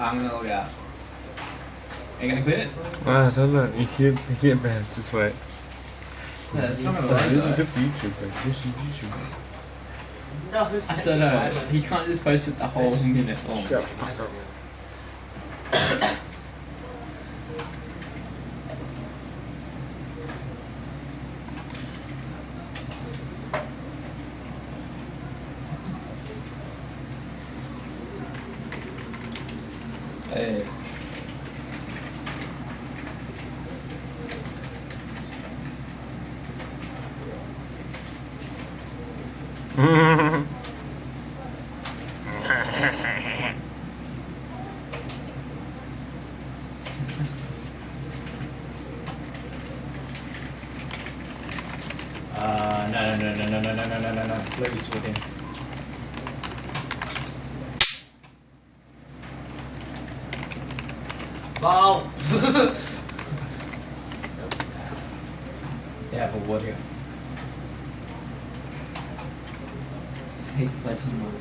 I'm gonna log out. Are you gonna quit it? I don't know. You can't man. Just wait. Yeah, it's not gonna load. This is good for YouTube, bro. This is YouTube. No, I don't know. He can't just post it the whole minute long. Shut the fuck up. Hey. No. Lose with him. Ball. They have a wood here. Hey, legend wood.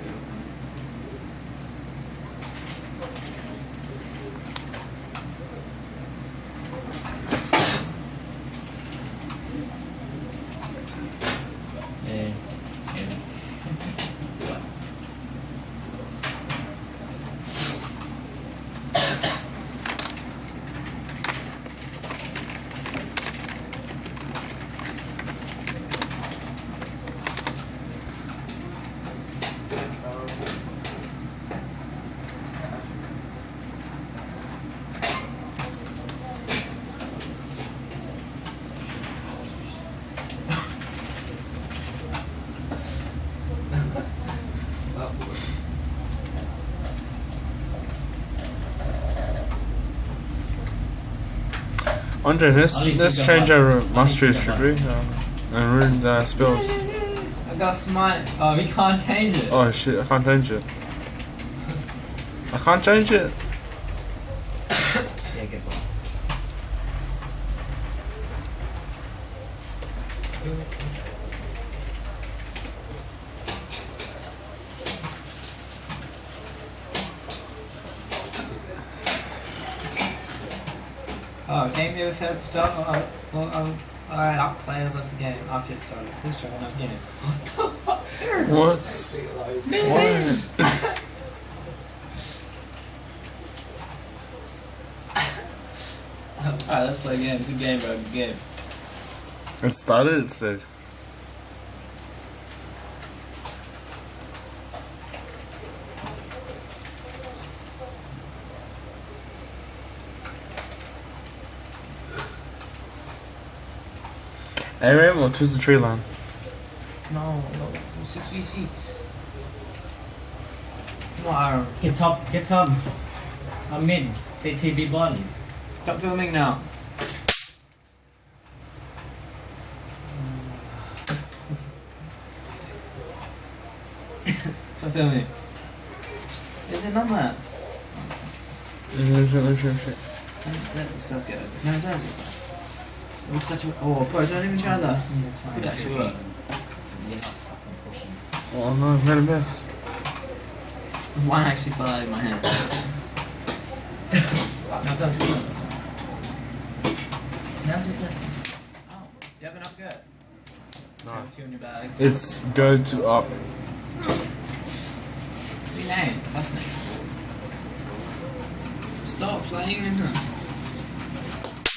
Andre, let's change our masteries, should we? And ruin the spells. I got smite. Oh, we can't change it. Oh shit, I can't change it. I can't change it. Yeah, get one. Oh, game never failed to start? Alright, I'll play the rest of the game after it started. Please try another game. What? Alright, let's play a game. Good game, bro. Good game. It started, it said. Hey, Rainbow, twist the tree line. No, 6v6. Come on, Aaron. Get top. I'm mid. They TB bottom. Stop filming now. Stop filming. Is it not that? Shit. Let the stuff go. No, don't do that. It was such a. Oh, bro, don't even try that. Could actually work. Oh no, I've made a mess. One actually fell out of my hand. Now don't do it. Now do that. Oh, you have enough go? No. Have a few in your bag. It's go to up. Rename. That's next. Stop playing in them.